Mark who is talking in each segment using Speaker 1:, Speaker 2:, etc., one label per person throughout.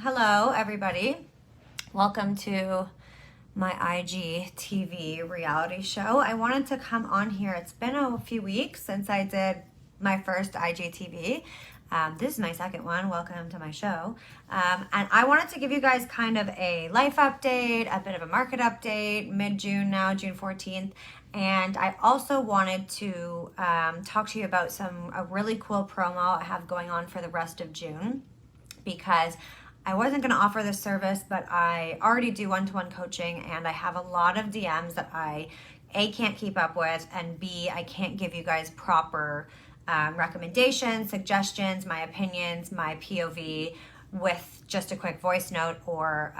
Speaker 1: Hello, everybody. Welcome to my IGTV reality show. I wanted to come on here. It's been a few weeks since I did my first IGTV. This is my second one. Welcome to my show. And I wanted to give you guys kind of a life update, a bit of a market update, mid-June now, June 14th. And I also wanted to talk to you about a really cool promo I have going on for the rest of June, because I wasn't going to offer this service, but I already do one-to-one coaching, and I have a lot of DMs that I, A, can't keep up with, and B, I can't give you guys proper recommendations, suggestions, my opinions, my POV with just a quick voice note or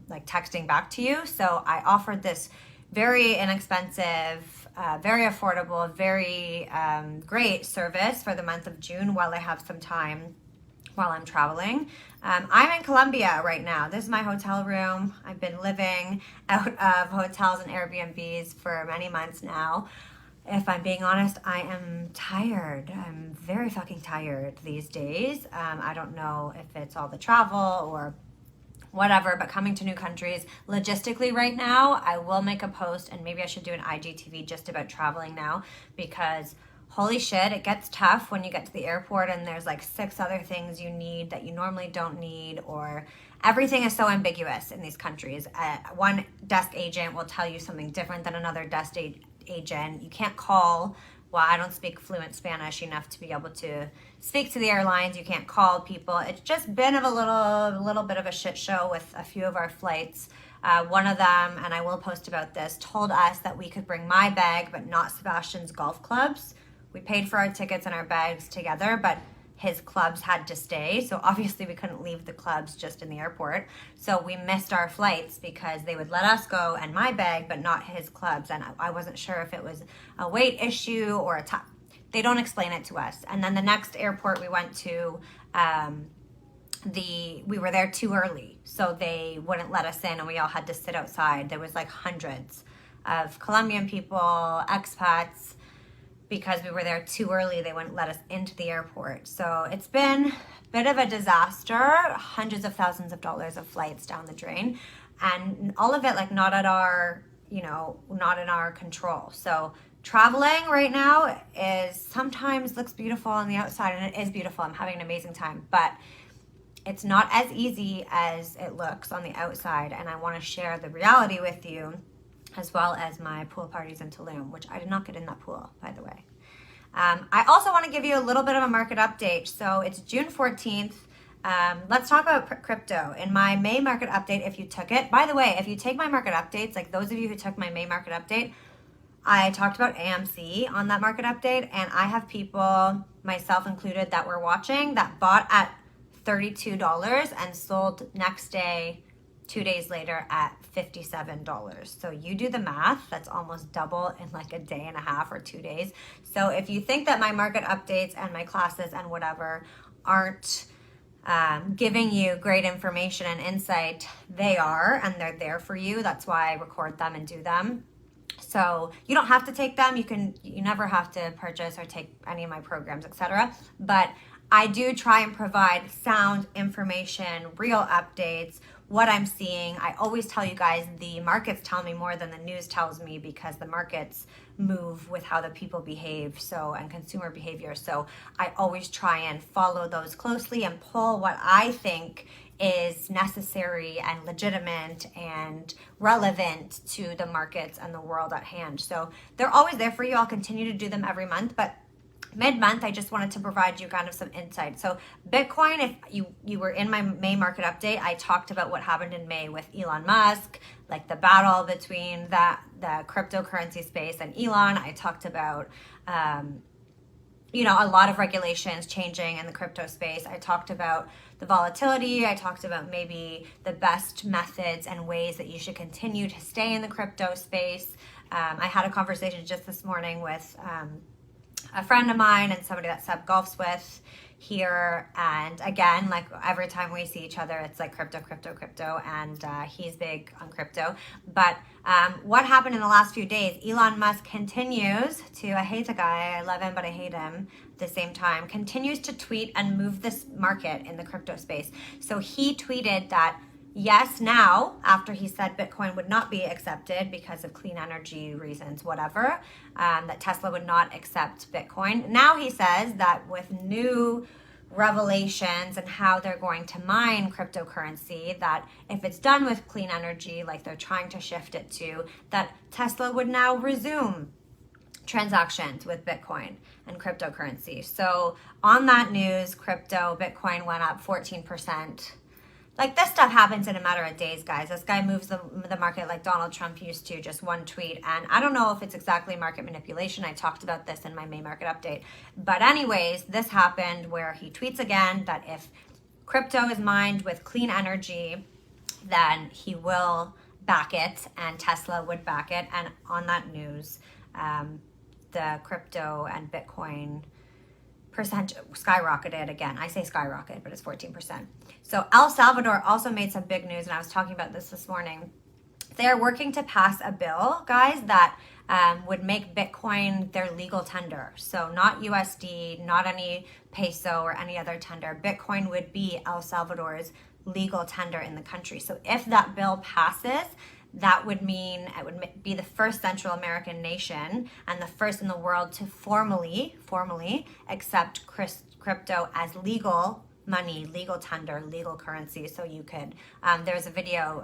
Speaker 1: like texting back to you. So I offered this very inexpensive, very affordable, very great service for the month of June while I have some time while I'm traveling. I'm in Colombia right now. This is my hotel room. I've been living out of hotels and Airbnbs for many months now. If I'm being honest, I am tired. I'm very fucking tired these days. I don't know if it's all the travel or whatever, but coming to new countries logistically right now, I will make a post, and maybe I should do an IGTV just about traveling now, because holy shit, it gets tough when you get to the airport and there's like 6 other things you need that you normally don't need, or everything is so ambiguous in these countries. One desk agent will tell you something different than another desk agent. You can't call. Well, I don't speak fluent Spanish enough to be able to speak to the airlines. You can't call people. It's just been a little bit of a shit show with a few of our flights. One of them, and I will post about this, told us that we could bring my bag but not Sebastian's golf clubs. We paid for our tickets and our bags together, but his clubs had to stay. So obviously we couldn't leave the clubs just in the airport. So we missed our flights because they would let us go and my bag, but not his clubs. And I wasn't sure if it was a weight issue or they don't explain it to us. And then the next airport we went to, we were there too early. So they wouldn't let us in and we all had to sit outside. There was like hundreds of Colombian people, expats. Because we were there too early, they wouldn't let us into the airport. So it's been a bit of a disaster, hundreds of thousands of dollars of flights down the drain, and all of it like not in our control. So traveling right now sometimes looks beautiful on the outside, and it is beautiful. I'm having an amazing time, but it's not as easy as it looks on the outside, and I want to share the reality with you, as well as my pool parties in Tulum, which I did not get in that pool, by the way. I also want to give you a little bit of a market update. So it's June 14th. Let's talk about crypto. In my May market update, if you took it, by the way, if you take my market updates, like those of you who took my May market update, I talked about AMC on that market update, and I have myself included, that were watching that bought at $32 and sold next day, 2 days later at $57. So you do the math, that's almost double in like a day and a half or 2 days. So if you think that my market updates and my classes and whatever aren't giving you great information and insight, they are, and they're there for you. That's why I record them and do them. So you don't have to take them. You never have to purchase or take any of my programs, etc. But I do try and provide sound information, real updates, what I'm seeing. I always tell you guys the markets tell me more than the news tells me, because the markets move with how the people behave, and consumer behavior. So I always try and follow those closely and pull what I think is necessary and legitimate and relevant to the markets and the world at hand. So they're always there for you. I'll continue to do them every month, but mid-month, I just wanted to provide you kind of some insight. So Bitcoin, if you were in my May market update, I talked about what happened in May with Elon Musk, like the battle between the cryptocurrency space and Elon. I talked about, a lot of regulations changing in the crypto space. I talked about the volatility. I talked about maybe the best methods and ways that you should continue to stay in the crypto space. I had a conversation just this morning with a friend of mine and somebody that Seb golfs with. here. And again, like every time we see each other, it's like crypto, and he's big on crypto. But what happened in the last few days, Elon Musk continues to, I hate the guy, I love him, but I hate him at the same time, continues to tweet and move this market in the crypto space. So he tweeted that, yes, now, after he said Bitcoin would not be accepted because of clean energy reasons, whatever, that Tesla would not accept Bitcoin. Now he says that with new revelations and how they're going to mine cryptocurrency, that if it's done with clean energy, like they're trying to shift it to, that Tesla would now resume transactions with Bitcoin and cryptocurrency. So on that news, Bitcoin went up 14%. Like, this stuff happens in a matter of days, guys. This guy moves the market like Donald Trump used to, just one tweet. And I don't know if it's exactly market manipulation. I talked about this in my May market update. But anyways, this happened where he tweets again that if crypto is mined with clean energy, then he will back it, and Tesla would back it. And on that news, the crypto and Bitcoin percent skyrocketed again. I say skyrocket, but it's 14%. So El Salvador also made some big news, and I was talking about this morning. They're working to pass a bill, guys, that would make Bitcoin their legal tender. So not USD, not any peso or any other tender. Bitcoin would be El Salvador's legal tender in the country. So if that bill passes, that would mean it would be the first Central American nation and the first in the world to formally accept crypto as legal money, legal tender, legal currency. So you could, there's a video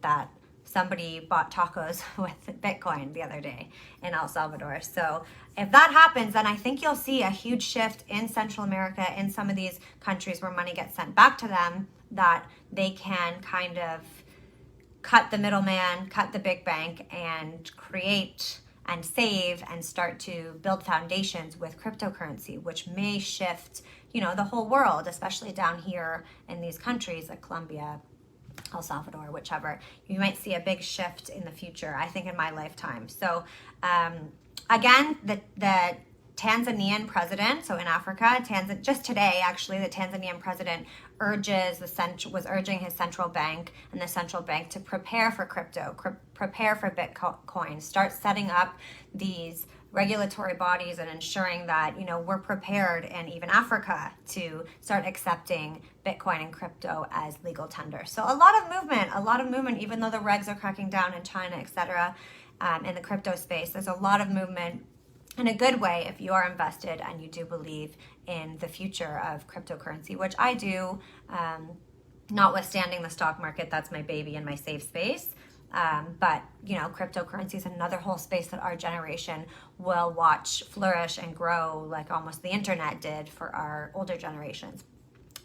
Speaker 1: that somebody bought tacos with Bitcoin the other day in El Salvador. So if that happens, then I think you'll see a huge shift in Central America, in some of these countries where money gets sent back to them, that they can kind of cut the middleman, cut the big bank, and create and save and start to build foundations with cryptocurrency, which may shift, the whole world, especially down here in these countries like Colombia, El Salvador, whichever. You might see a big shift in the future, I think in my lifetime. So again, the Tanzanian president, so in Africa, just today actually, the Tanzanian president was urging his central bank and the central bank to prepare for crypto, prepare for Bitcoin, start setting up these regulatory bodies and ensuring that, we're prepared in even Africa to start accepting Bitcoin and crypto as legal tender. So a lot of movement, even though the regs are cracking down in China, etc., in the crypto space, there's a lot of movement in a good way if you are invested and you do believe in the future of cryptocurrency, which I do, notwithstanding the stock market. That's my baby and my safe space. But, cryptocurrency is another whole space that our generation will watch flourish and grow like almost the internet did for our older generations.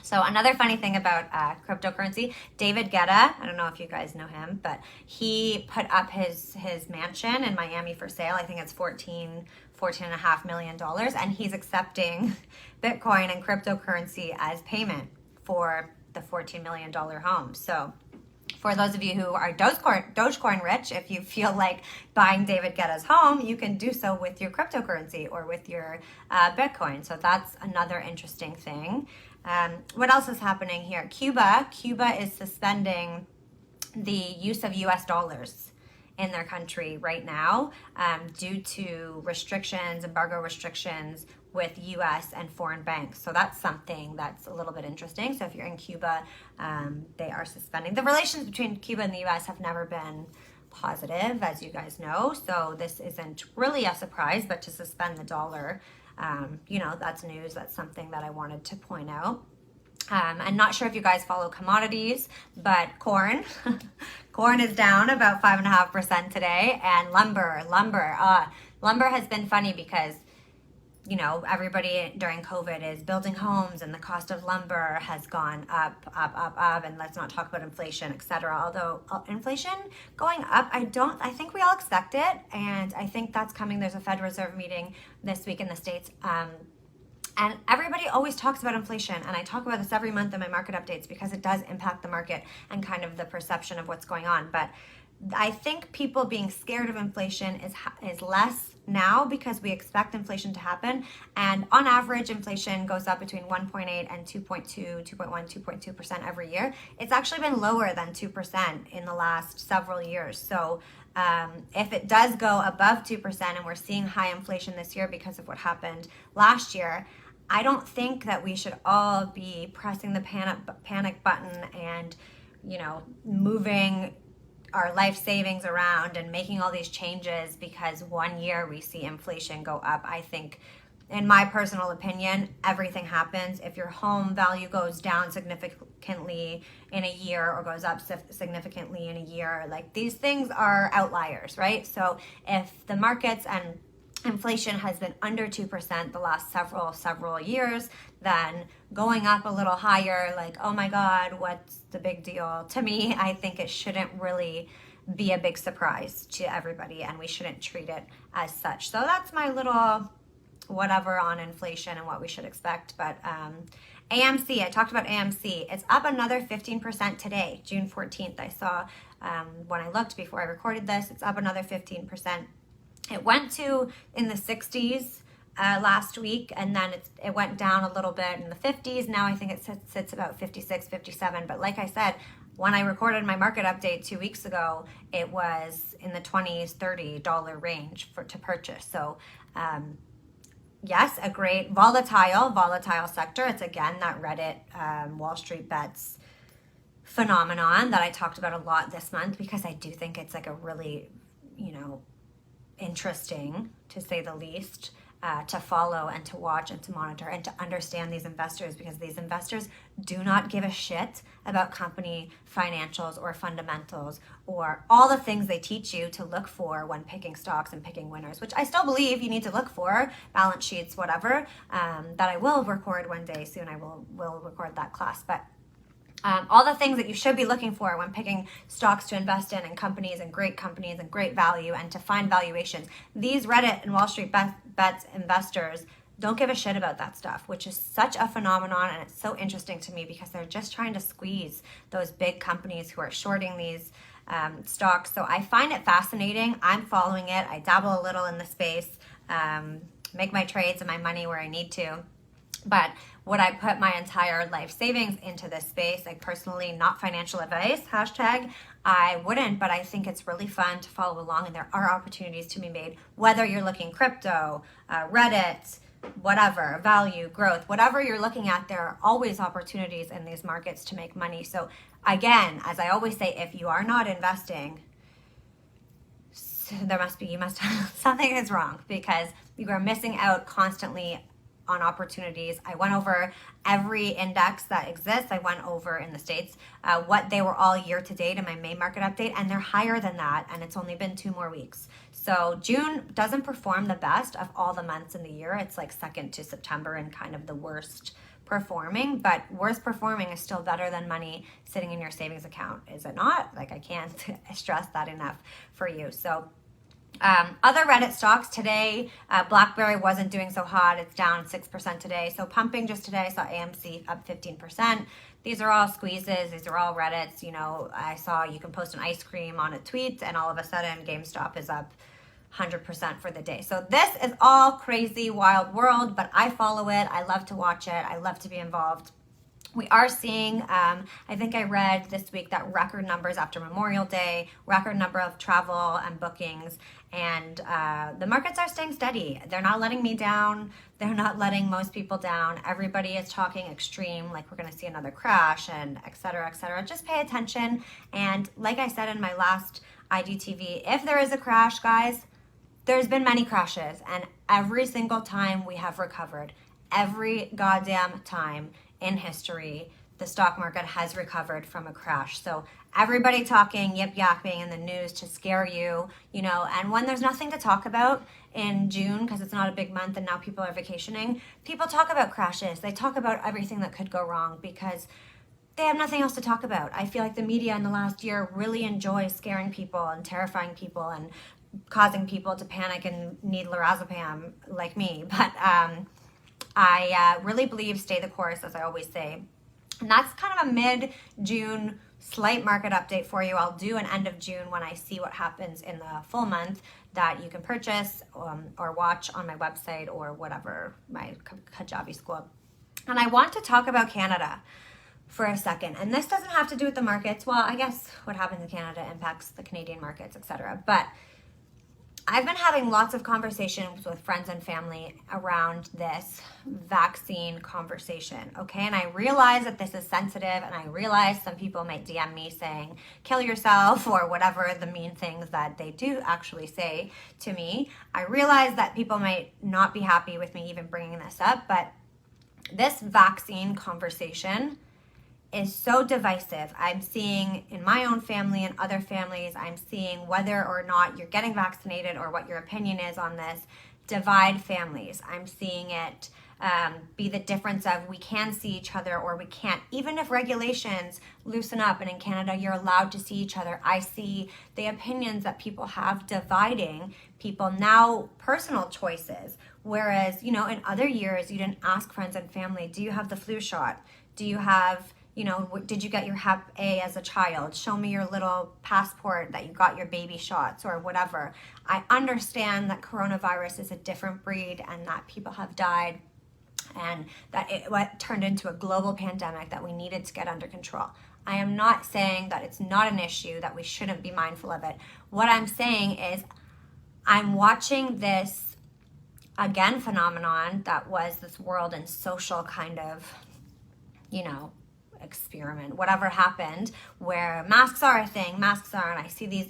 Speaker 1: So another funny thing about cryptocurrency, David Guetta, I don't know if you guys know him, but he put up his mansion in Miami for sale. I think it's $14.5 million, and he's accepting Bitcoin and cryptocurrency as payment for the $14 million home. So for those of you who are Dogecoin rich, if you feel like buying David Guetta's home, you can do so with your cryptocurrency or with your Bitcoin. So that's another interesting thing. What else is happening here? Cuba is suspending the use of US dollars in their country right now due to embargo restrictions with US and foreign banks. So that's something that's a little bit interesting. So if you're in Cuba, they are suspending. The relations between Cuba and the US have never been positive, as you guys know. So this isn't really a surprise, but to suspend the dollar, that's news. That's something that I wanted to point out. I'm not sure if you guys follow commodities, but corn is down about 5.5% today, and lumber has been funny because, everybody during COVID is building homes and the cost of lumber has gone up, and let's not talk about inflation, etc. Although inflation going up, I think we all expect it, and I think that's coming. There's a Fed Reserve meeting this week in the States, and everybody always talks about inflation, and I talk about this every month in my market updates because it does impact the market and kind of the perception of what's going on. But I think people being scared of inflation is less now because we expect inflation to happen. And on average, inflation goes up between 1.8 and 2.2, 2.1, 2.2% every year. It's actually been lower than 2% in the last several years. So if it does go above 2% and we're seeing high inflation this year because of what happened last year, I don't think that we should all be pressing the panic button and, moving our life savings around and making all these changes because one year we see inflation go up. I think, in my personal opinion, everything happens. If your home value goes down significantly in a year or goes up significantly in a year, like these things are outliers, right? So if the markets and inflation has been under 2% the last several years, then going up a little higher, like, oh my God, what's the big deal? To me, I think it shouldn't really be a big surprise to everybody, and we shouldn't treat it as such. So that's my little whatever on inflation and what we should expect. But AMC, I talked about AMC. It's up another 15% today, June 14th. I saw when I looked before I recorded this, it's up another 15%. It went to in the 60s last week, and then it went down a little bit in the 50s. Now I think it sits about 56, 57. But like I said, when I recorded my market update 2 weeks ago, it was in the $20s, $30 range to purchase. So yes, a great volatile sector. It's again that Reddit Wall Street Bets phenomenon that I talked about a lot this month, because I do think it's like a really, interesting, to say the least, to follow and to watch and to monitor and to understand these investors, because these investors do not give a shit about company financials or fundamentals or all the things they teach you to look for when picking stocks and picking winners, which I still believe you need to look for, balance sheets, whatever, that I will record one day soon. I will record that class. But all the things that you should be looking for when picking stocks to invest in and companies and great value and to find valuations. These Reddit and Wall Street Bets investors don't give a shit about that stuff, which is such a phenomenon, and it's so interesting to me because they're just trying to squeeze those big companies who are shorting these stocks. So I find it fascinating. I'm following it. I dabble a little in the space, make my trades and my money where I need to. But would I put my entire life savings into this space? Like, personally, not financial advice, hashtag, I wouldn't, but I think it's really fun to follow along, and there are opportunities to be made, whether you're looking crypto, Reddit, whatever, value, growth, whatever you're looking at, there are always opportunities in these markets to make money. So again, as I always say, if you are not investing, something is wrong, because you are missing out constantly on opportunities. I went over every index that exists. I went over in the States what they were all year to date in my May market update, and they're higher than that, and it's only been 2 more weeks. So June doesn't perform the best of all the months in the year. It's like second to September and kind of the worst performing, but worst performing is still better than money sitting in your savings account, is it not? Like, I can't stress that enough for you. So other Reddit stocks today, BlackBerry wasn't doing so hot. It's down 6% today. So pumping just today, I saw AMC up 15%. These are all squeezes. These are all Reddits. I saw you can post an ice cream on a tweet, and all of a sudden GameStop is up 100% for the day. So this is all crazy, wild world, but I follow it. I love to watch it. I love to be involved. We are seeing, I think I read this week that record numbers after Memorial Day, record number of travel and bookings, and the markets are staying steady. They're not letting me down. They're not letting most people down. Everybody is talking extreme, like we're going to see another crash and et cetera, et cetera. Just pay attention. And like I said in my last IGTV, if there is a crash, guys, there's been many crashes, and every single time we have recovered. Every goddamn time in history, the stock market has recovered from a crash. So everybody talking, yip-yapping in the news to scare you, and when there's nothing to talk about in June, because it's not a big month and now people are vacationing, people talk about crashes. They talk about everything that could go wrong because they have nothing else to talk about. I feel like the media in the last year really enjoys scaring people and terrifying people and causing people to panic and need lorazepam like me. But I really believe stay the course, as I always say. And that's kind of a mid-June slight market update for you. I'll do an end of June when I see what happens in the full month that you can purchase or watch on my website or whatever, my Kajabi school. And I want to talk about Canada for a second. And this doesn't have to do with the markets. Well, I guess what happens in Canada impacts the Canadian markets, etc. But I've been having lots of conversations with friends and family around this vaccine conversation, okay? And I realize that this is sensitive, and I realize some people might DM me saying, kill yourself, or whatever the mean things that they do actually say to me. I realize that people might not be happy with me even bringing this up, but this vaccine conversation is so divisive. I'm seeing in my own family and other families, I'm seeing whether or not you're getting vaccinated or what your opinion is on this divide families. I'm seeing it be the difference of we can see each other or we can't. Even if regulations loosen up and in Canada you're allowed to see each other, I see the opinions that people have dividing people now, personal choices. Whereas, in other years you didn't ask friends and family, do you have the flu shot? Do you have did you get your Hep A as a child? Show me your little passport that you got your baby shots or whatever. I understand that coronavirus is a different breed and that people have died and that it turned into a global pandemic that we needed to get under control. I am not saying that it's not an issue, that we shouldn't be mindful of it. What I'm saying is I'm watching this, again, phenomenon that was this world and social kind of, experiment, whatever happened, where masks are a thing, masks aren't. I see the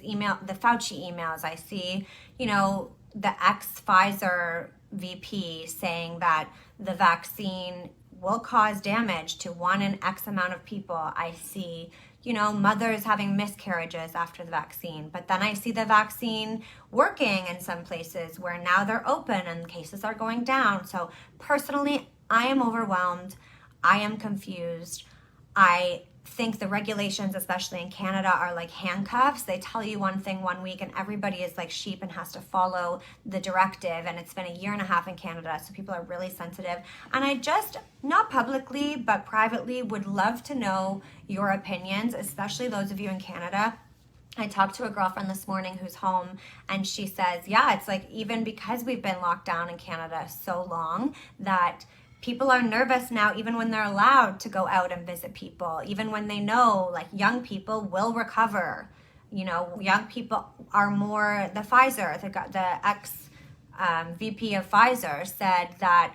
Speaker 1: Fauci emails. I see, the ex-Pfizer VP saying that the vaccine will cause damage to 1 in X amount of people. I see, mothers having miscarriages after the vaccine. But then I see the vaccine working in some places where now they're open and cases are going down. So personally, I am overwhelmed. I am confused. I think the regulations, especially in Canada, are like handcuffs. They tell you one thing one week and everybody is like sheep and has to follow the directive. And it's been a year and a half in Canada, so people are really sensitive. And I just, not publicly, but privately, would love to know your opinions, especially those of you in Canada. I talked to a girlfriend this morning who's home and she says, yeah, it's like even because we've been locked down in Canada so long that people are nervous now, even when they're allowed to go out and visit people, even when they know, like, young people will recover. Young people are more, the Pfizer, the ex-VP of Pfizer said that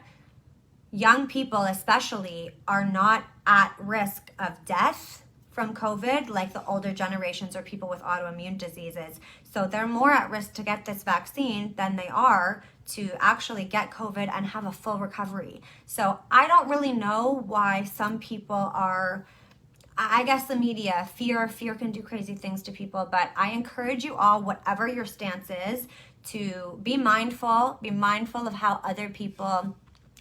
Speaker 1: young people especially are not at risk of death from COVID, like the older generations or people with autoimmune diseases. So they're more at risk to get this vaccine than they are to actually get COVID and have a full recovery. So I don't really know why some people are, I guess the media, fear can do crazy things to people, but I encourage you all, whatever your stance is, to be mindful of how other people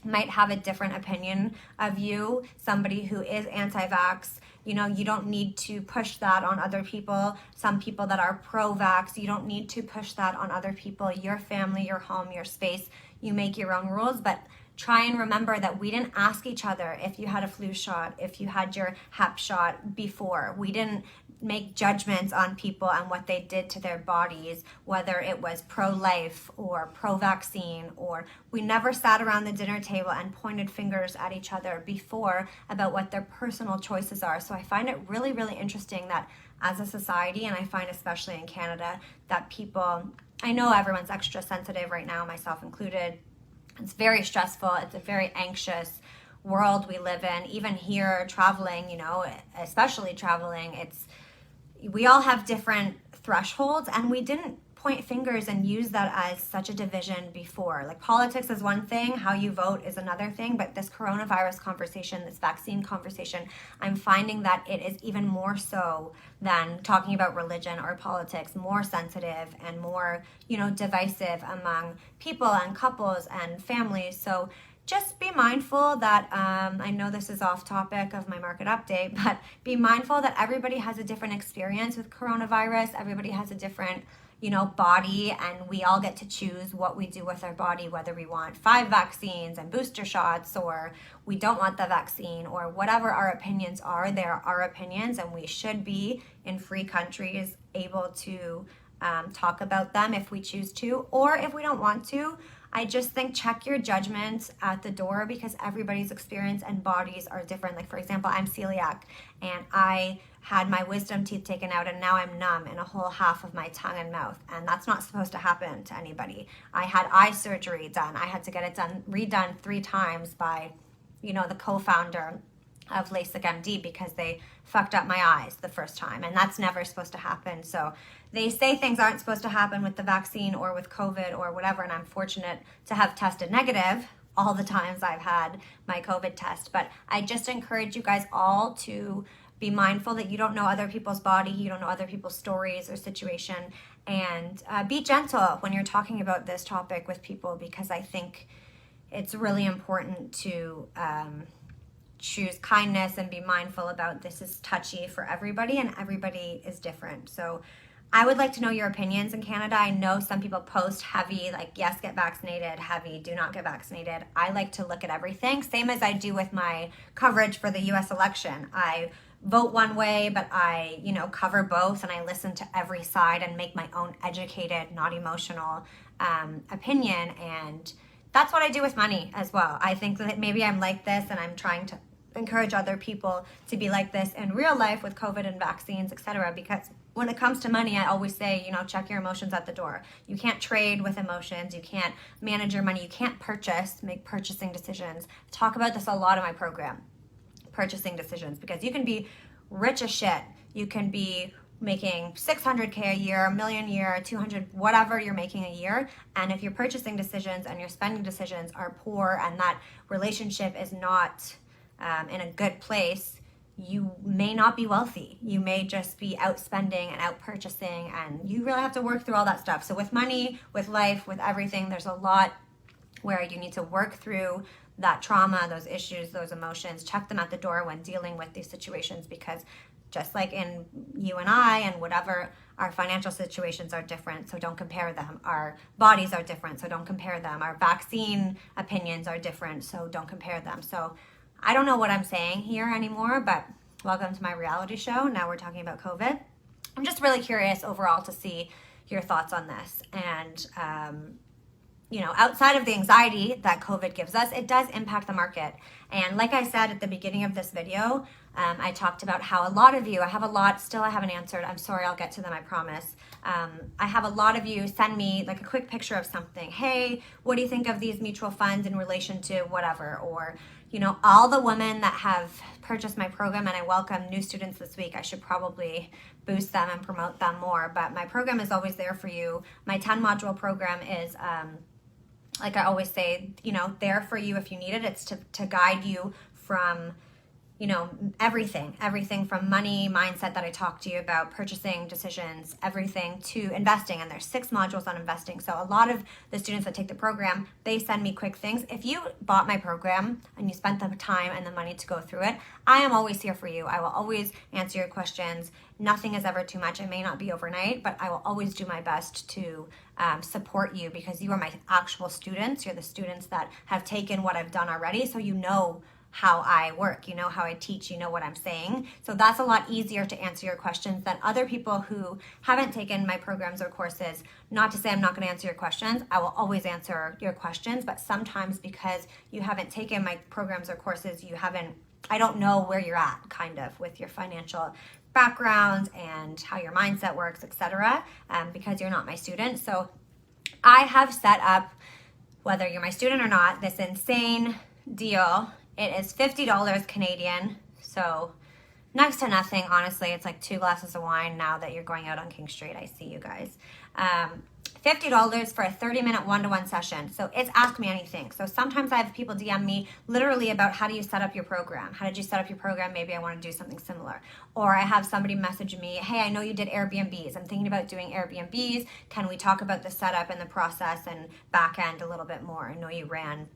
Speaker 1: might have a different opinion of you, somebody who is anti-vax. You don't need to push that on other people. Some people that are pro-vax, you don't need to push that on other people. Your family, your home, your space, you make your own rules. But try and remember that we didn't ask each other if you had a flu shot, if you had your Hep shot before. We didn't make judgments on people and what they did to their bodies, whether it was pro-life or pro-vaccine, or we never sat around the dinner table and pointed fingers at each other before about what their personal choices are. So I find it really, really interesting that as a society, and I find especially in Canada, that people, I know everyone's extra sensitive right now, myself included. It's very stressful. It's a very anxious world we live in. Even here, traveling, especially traveling, we all have different thresholds, and we didn't point fingers and use that as such a division before. Like, politics is one thing, how you vote is another thing, but this coronavirus conversation, this vaccine conversation, I'm finding that it is even more so than talking about religion or politics, more sensitive and more, divisive among people and couples and families. So just be mindful that, I know this is off topic of my market update, but be mindful that everybody has a different experience with coronavirus. Everybody has a different, body, and we all get to choose what we do with our body, whether we want 5 vaccines and booster shots, or we don't want the vaccine, or whatever our opinions are. They're our opinions, and we should be, in free countries, able to talk about them if we choose to, or if we don't want to. I just think check your judgment at the door, because everybody's experience and bodies are different. Like, for example, I'm celiac, and I had my wisdom teeth taken out, and now I'm numb in a whole half of my tongue and mouth, and that's not supposed to happen to anybody. I had eye surgery done. I had to get it redone 3 times by, the co-founder of LASIK MD, because they fucked up my eyes the first time, and that's never supposed to happen. So they say things aren't supposed to happen with the vaccine or with COVID or whatever, and I'm fortunate to have tested negative all the times I've had my COVID test. But I just encourage you guys all to be mindful that you don't know other people's body, you don't know other people's stories or situation, and be gentle when you're talking about this topic with people, because I think it's really important to choose kindness and be mindful about this is touchy for everybody, and everybody is different. So I would like to know your opinions in Canada. I know some people post heavy, like, yes, get vaccinated, heavy, do not get vaccinated. I like to look at everything, same as I do with my coverage for the US election. I vote one way, but I, cover both, and I listen to every side and make my own educated, not emotional opinion. And that's what I do with money as well. I think that maybe I'm like this, and I'm trying to encourage other people to be like this in real life with COVID and vaccines, etc. Because when it comes to money, I always say, check your emotions at the door. You can't trade with emotions. You can't manage your money. You can't make purchasing decisions. I talk about this a lot in my program, purchasing decisions, because you can be rich as shit. You can be making $600K a year, $1 million a year, 200, whatever you're making a year. And if your purchasing decisions and your spending decisions are poor, and that relationship is not in a good place, you may not be wealthy. You may just be outspending and out purchasing, and you really have to work through all that stuff. So with money, with life, with everything, there's a lot where you need to work through that trauma, those issues, those emotions, check them at the door when dealing with these situations, because just like in you and I and whatever, our financial situations are different, so don't compare them. Our bodies are different, so don't compare them. Our vaccine opinions are different, so don't compare them. So I don't know what I'm saying here anymore, but welcome to my reality show. Now we're talking about COVID. I'm just really curious overall to see your thoughts on this. And, outside of the anxiety that COVID gives us, it does impact the market. And like I said at the beginning of this video, I talked about how a lot of you, I have a lot, still I haven't answered. I'm sorry, I'll get to them, I promise. I have a lot of you send me like a quick picture of something. Hey, what do you think of these mutual funds in relation to whatever? Or, all the women that have purchased my program, and I welcome new students this week. I should probably boost them and promote them more, but my program is always there for you. My 10-module program is, like I always say, there for you if you need it. It's to guide you from, everything from money, mindset that I talked to you about, purchasing decisions, everything to investing. And there's 6 modules on investing. So a lot of the students that take the program, they send me quick things. If you bought my program and you spent the time and the money to go through it, I am always here for you. I will always answer your questions. Nothing is ever too much. It may not be overnight, but I will always do my best to support you, because you are my actual students. You're the students that have taken what I've done already. So you know how I work, how I teach, what I'm saying. So that's a lot easier to answer your questions than other people who haven't taken my programs or courses. Not to say I'm not going to answer your questions. I will always answer your questions, but sometimes because you haven't taken my programs or courses, I don't know where you're at kind of with your financial background and how your mindset works, etc., because you're not my student. So I have set up, whether you're my student or not, this insane deal. It is $50 Canadian, so next to nothing, honestly. It's like 2 glasses of wine now that you're going out on King Street. I see you guys. $50 for a 30-minute one-to-one session. So it's Ask Me Anything. So sometimes I have people DM me literally about, how do you set up your program? How did you set up your program? Maybe I want to do something similar. Or I have somebody message me, hey, I know you did Airbnbs. I'm thinking about doing Airbnbs. Can we talk about the setup and the process and back end a little bit more? I know you ran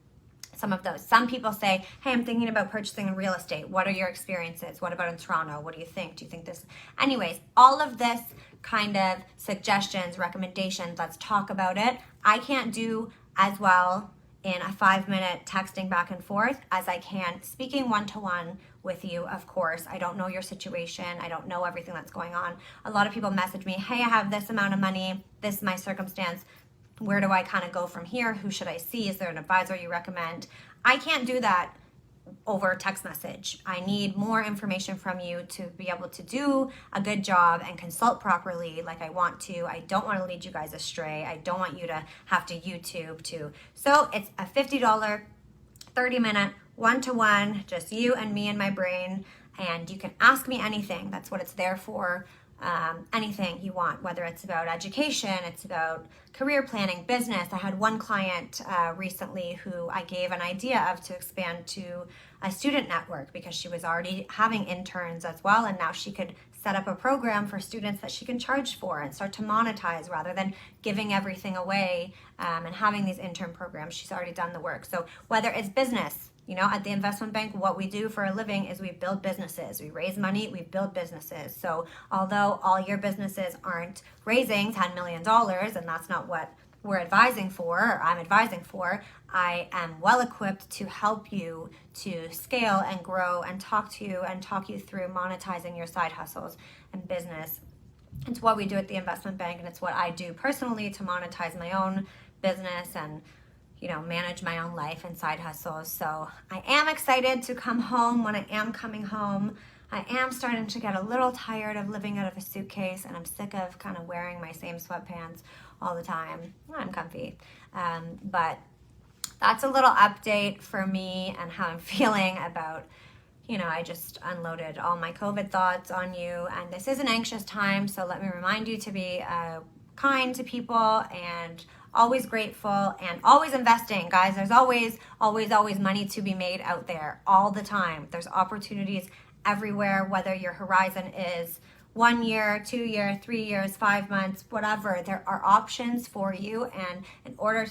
Speaker 1: some of those. Some people say, hey, I'm thinking about purchasing real estate. What are your experiences? What about in Toronto? What do you think? Do you think this? Anyways, all of this kind of suggestions, recommendations, let's talk about it. I can't do as well in a 5-minute texting back and forth as I can speaking one-to-one with you, of course. I don't know your situation. I don't know everything that's going on. A lot of people message me, hey, I have this amount of money. This is my circumstance. Where do I kind of go from here? Who should I see? Is there an advisor you recommend? I can't do that over text message. I need more information from you to be able to do a good job and consult properly like I want to. I don't want to lead you guys astray. I don't want you to have to YouTube too. So it's a $50, 30-minute, one-to-one, just you and me and my brain. And you can ask me anything. That's what it's there for. Anything you want, whether it's about education, it's about career planning, business. I had one client recently who I gave an idea of to expand to a student network because she was already having interns as well, and now she could set up a program for students that she can charge for and start to monetize rather than giving everything away and having these intern programs. She's already done the work. So whether it's business, you know, at the investment bank, what we do for a living is we build businesses. We raise money, we build businesses. So although all your businesses aren't raising $10 million, and that's not what we're advising for, or I'm advising for, I am well equipped to help you to scale and grow and talk you through monetizing your side hustles and business. It's what we do at the investment bank, and it's what I do personally to monetize my own business and, you know, manage my own life and side hustles. So I am excited to come home. When I am coming home, I am starting to get a little tired of living out of a suitcase, and I'm sick of kind of wearing my same sweatpants all the time. I'm comfy. But that's a little update for me and how I'm feeling about, you know, I just unloaded all my COVID thoughts on you. And this is an anxious time, so let me remind you to be kind to people and always grateful and always investing, guys. There's always money to be made out there all the time. There's opportunities everywhere, whether your horizon is 1 year, 2 years, 3 years, 5 months, whatever. There are options for you, and in order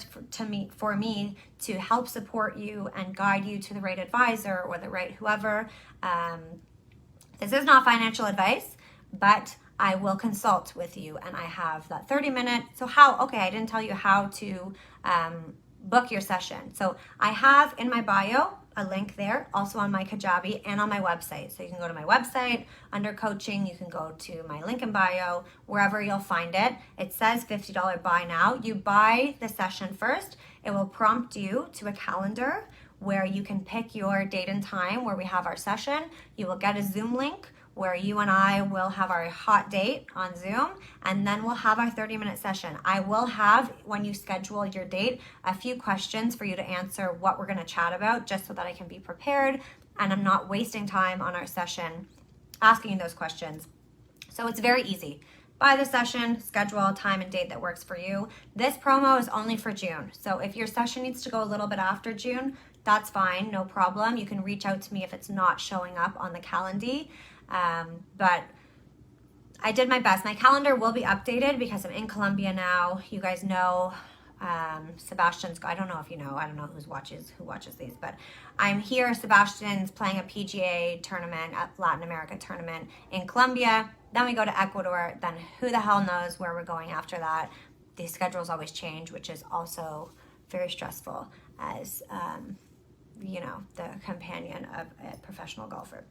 Speaker 1: for me to help support you and guide you to the right advisor or the right whoever, this is not financial advice, but I will consult with you, and I have that 30-minute. So I didn't tell you how to book your session. So I have in my bio a link there, also on my Kajabi and on my website. So you can go to my website under coaching. You can go to my link in bio, wherever you'll find it. It says $50 buy now. You buy the session first. It will prompt you to a calendar where you can pick your date and time where we have our session. You will get a Zoom link where you and I will have our hot date on Zoom, and then we'll have our 30-minute session. I will have, when you schedule your date, a few questions for you to answer what we're gonna chat about, just so that I can be prepared and I'm not wasting time on our session asking you those questions. So it's very easy. Buy the session, schedule a time and date that works for you. This promo is only for June. So if your session needs to go a little bit after June, that's fine, no problem. You can reach out to me if it's not showing up on the calendar. But I did my best. My calendar will be updated because I'm in Colombia now. You guys know Sebastian's, I don't know if you know, I don't know who watches these, but I'm here. Sebastian's playing a PGA tournament, a Latin America tournament in Colombia. Then we go to Ecuador. Then who the hell knows where we're going after that. These schedules always change, which is also very stressful as, you know, the companion of a professional golfer.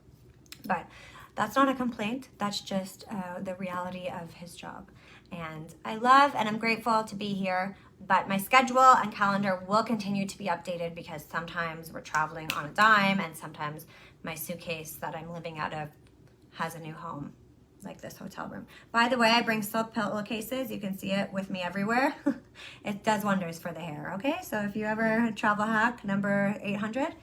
Speaker 1: But that's not a complaint. That's just the reality of his job. And I love and I'm grateful to be here, but my schedule and calendar will continue to be updated because sometimes we're traveling on a dime and sometimes my suitcase that I'm living out of has a new home, like this hotel room. By the way, I bring silk pillowcases. You can see it with me everywhere. It does wonders for the hair, okay? So if you ever travel hack number 800,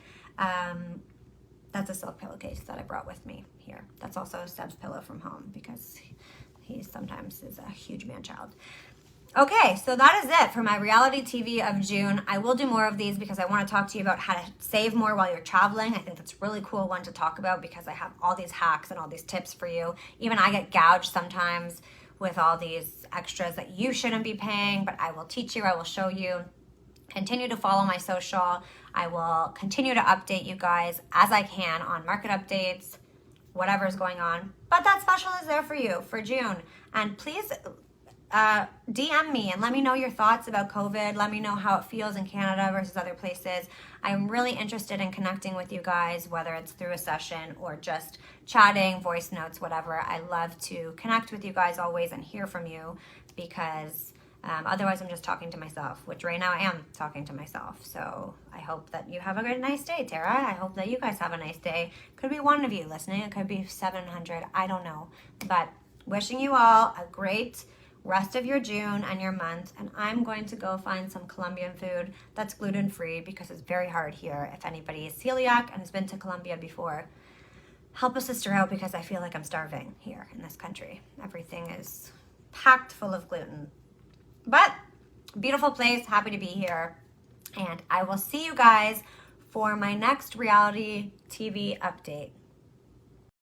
Speaker 1: that's a silk pillowcase that I brought with me here. That's also Seb's pillow from home because he sometimes is a huge man-child. Okay, so that is it for my reality TV of June. I will do more of these because I want to talk to you about how to save more while you're traveling. I think that's a really cool one to talk about because I have all these hacks and all these tips for you. Even I get gouged sometimes with all these extras that you shouldn't be paying, but I will teach you, I will show you. Continue to follow my social. I will continue to update you guys as I can on market updates, whatever's going on. But that special is there for you for June. And please DM me and let me know your thoughts about COVID. Let me know how it feels in Canada versus other places. I'm really interested in connecting with you guys, whether it's through a session or just chatting, voice notes, whatever. I love to connect with you guys always and hear from you because otherwise I'm just talking to myself, which right now I am talking to myself. So I hope that you have a good, nice day, Tara. I hope that you guys have a nice day. Could be one of you listening. It could be 700. I don't know. But wishing you all a great rest of your June and your month. And I'm going to go find some Colombian food that's gluten-free because it's very hard here. If anybody is celiac and has been to Colombia before, help a sister out because I feel like I'm starving here in this country. Everything is packed full of gluten. But beautiful place, happy to be here. And I will see you guys for my next reality TV update.